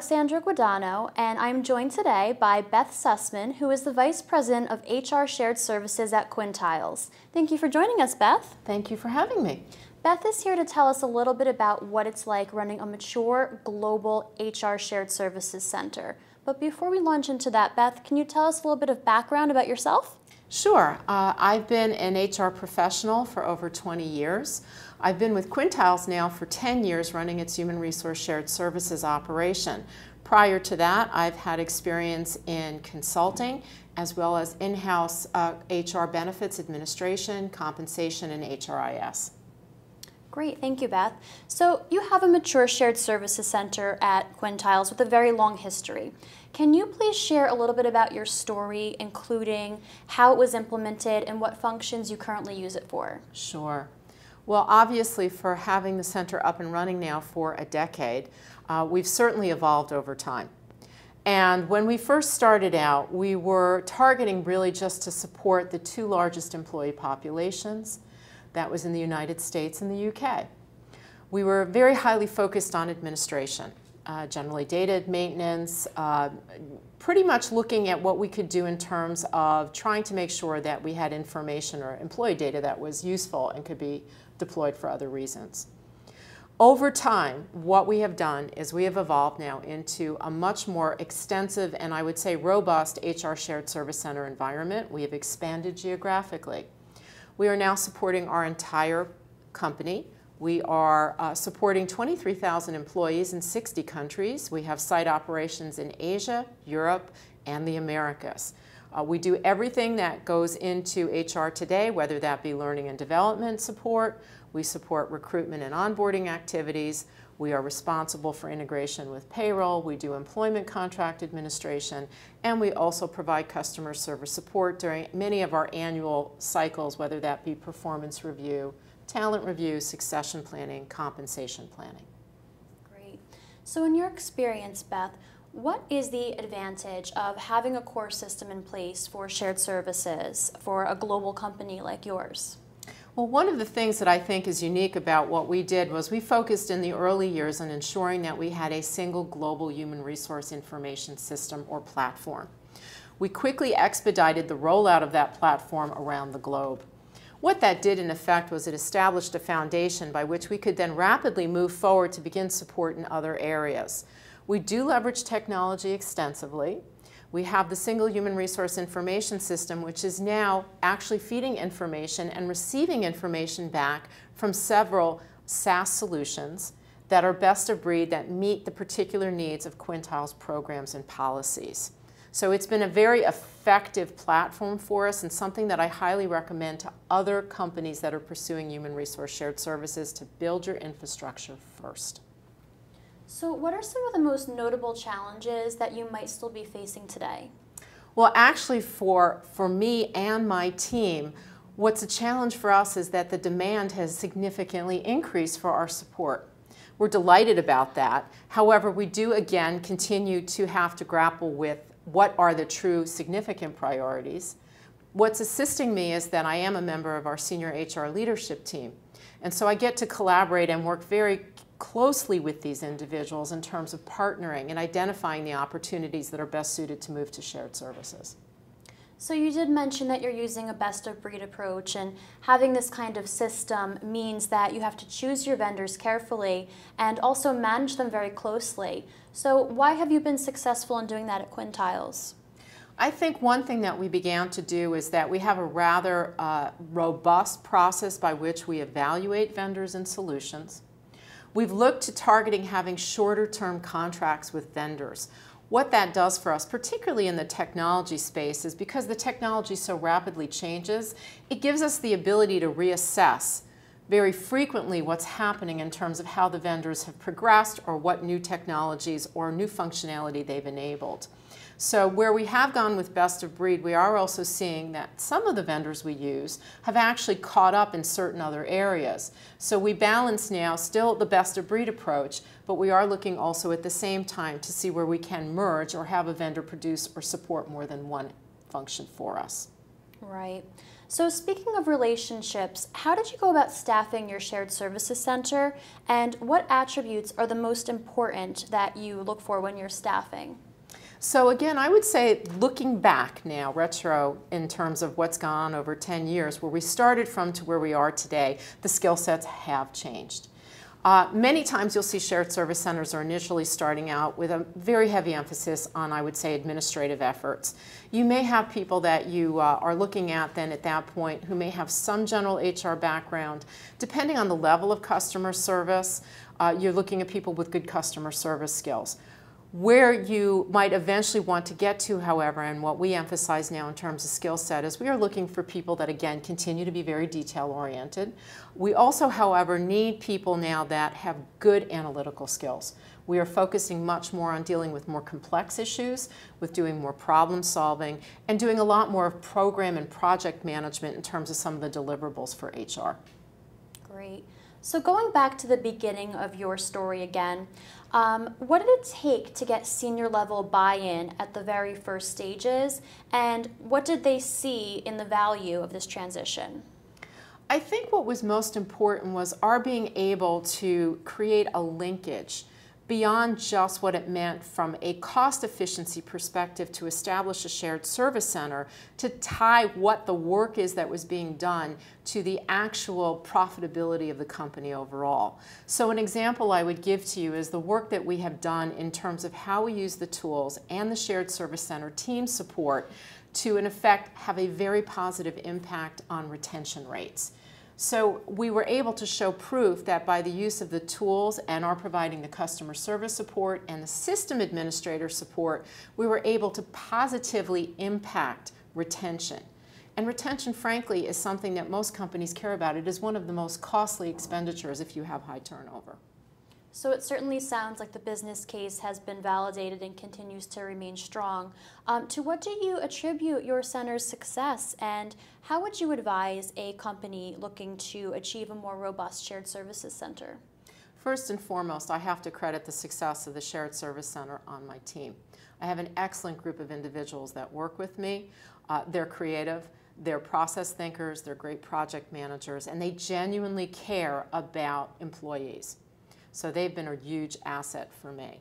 Alexandra Guadano, and I'm joined today by Beth Susman, who is the Vice President of HR Shared Services at Quintiles. Thank you for joining us, Beth. Thank you for having me. Beth is here to tell us a little bit about what it's like running a mature global HR Shared Services center. But before we launch into that, Beth, can you tell us a little bit of background about yourself? Sure. I've been an HR professional for over 20 years. I've been with Quintiles now for 10 years running its Human Resource Shared Services operation. Prior to that, I've had experience in consulting as well as in-house HR benefits administration, compensation, and HRIS. Great, thank you, Beth. So you have a mature shared services center at Quintiles with a very long history. Can you please share a little bit about your story, including how it was implemented and what functions you currently use it for? Sure. Well, obviously, for having the center up and running now for a decade, we've certainly evolved over time. And when we first started out, we were targeting really just to support the two largest employee populations. That was in the United States and the UK. We were very highly focused on administration, generally data maintenance, pretty much looking at what we could do in terms of trying to make sure that we had information or employee data that was useful and could be deployed for other reasons. Over time, what we have done is we have evolved now into a much more extensive and I would say robust HR Shared Service Center environment. We have expanded geographically. We are now supporting our entire company. We are supporting 23,000 employees in 60 countries. We have site operations in Asia, Europe, and the Americas. We do everything that goes into HR today, whether that be learning and development support. We support recruitment and onboarding activities. We are responsible for integration with payroll. We do employment contract administration. And we also provide customer service support during many of our annual cycles, whether that be performance review, talent review, succession planning, compensation planning. Great. So in your experience, Beth, what is the advantage of having a core system in place for shared services for a global company like yours? Well, one of the things that I think is unique about what we did was we focused in the early years on ensuring that we had a single global human resource information system or platform. We quickly expedited the rollout of that platform around the globe. What that did in effect was it established a foundation by which we could then rapidly move forward to begin support in other areas. We do leverage technology extensively. We have the single human resource information system, which is now actually feeding information and receiving information back from several SaaS solutions that are best of breed that meet the particular needs of Quintiles programs and policies. So it's been a very effective platform for us and something that I highly recommend to other companies that are pursuing human resource shared services to build your infrastructure first. So what are some of the most notable challenges that you might still be facing today? Well, actually for me and my team, what's a challenge for us is that the demand has significantly increased for our support. We're delighted about that. However, we do again continue to have to grapple with what are the true significant priorities. What's assisting me is that I am a member of our senior HR leadership team. And so I get to collaborate and work very closely with these individuals in terms of partnering and identifying the opportunities that are best suited to move to shared services. So you did mention that you're using a best-of-breed approach, and having this kind of system means that you have to choose your vendors carefully and also manage them very closely. So why have you been successful in doing that at Quintiles? I think one thing that we began to do is that we have a rather robust process by which we evaluate vendors and solutions. We've looked to targeting having shorter-term contracts with vendors. What that does for us, particularly in the technology space, is because the technology so rapidly changes, it gives us the ability to reassess very frequently what's happening in terms of how the vendors have progressed or what new technologies or new functionality they've enabled. So where we have gone with best of breed, we are also seeing that some of the vendors we use have actually caught up in certain other areas. So we balance now still the best of breed approach, but we are looking also at the same time to see where we can merge or have a vendor produce or support more than one function for us. Right. So speaking of relationships, how did you go about staffing your shared services center, and what attributes are the most important that you look for when you're staffing? So again, I would say looking back now, retro, in terms of what's gone on over 10 years, where we started from to where we are today, the skill sets have changed. Many times you'll see shared service centers are initially starting out with a very heavy emphasis on, I would say, administrative efforts. You may have people that you are looking at then at that point who may have some general HR background. Depending on the level of customer service, you're looking at people with good customer service skills. Where you might eventually want to get to, however, and what we emphasize now in terms of skill set, is we are looking for people that, again, continue to be very detail-oriented. We also, however, need people now that have good analytical skills. We are focusing much more on dealing with more complex issues, with doing more problem solving, and doing a lot more of program and project management in terms of some of the deliverables for HR. Great. So going back to the beginning of your story again, what did it take to get senior level buy-in at the very first stages, and what did they see in the value of this transition? I think what was most important was our being able to create a linkage beyond just what it meant from a cost efficiency perspective to establish a shared service center, to tie what the work is that was being done to the actual profitability of the company overall. So an example I would give to you is the work that we have done in terms of how we use the tools and the shared service center team support to, in effect, have a very positive impact on retention rates. So we were able to show proof that by the use of the tools and our providing the customer service support and the system administrator support, we were able to positively impact retention. And retention, frankly, is something that most companies care about. It is one of the most costly expenditures if you have high turnover. So it certainly sounds like the business case has been validated and continues to remain strong. To what do you attribute your center's success, and how would you advise a company looking to achieve a more robust shared services center? First and foremost, I have to credit the success of the shared service center on my team. I have an excellent group of individuals that work with me. They're creative, they're process thinkers, they're great project managers, and they genuinely care about employees. So they've been a huge asset for me.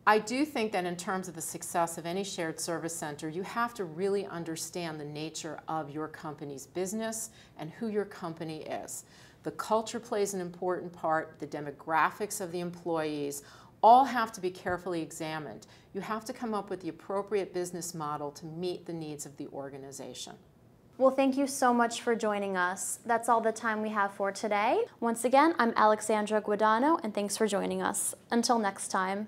I do think that in terms of the success of any shared service center, you have to really understand the nature of your company's business and who your company is. The culture plays an important part, the demographics of the employees, all have to be carefully examined. You have to come up with the appropriate business model to meet the needs of the organization. Well, thank you so much for joining us. That's all the time we have for today. Once again, I'm Alexandra Guadano, and thanks for joining us. Until next time.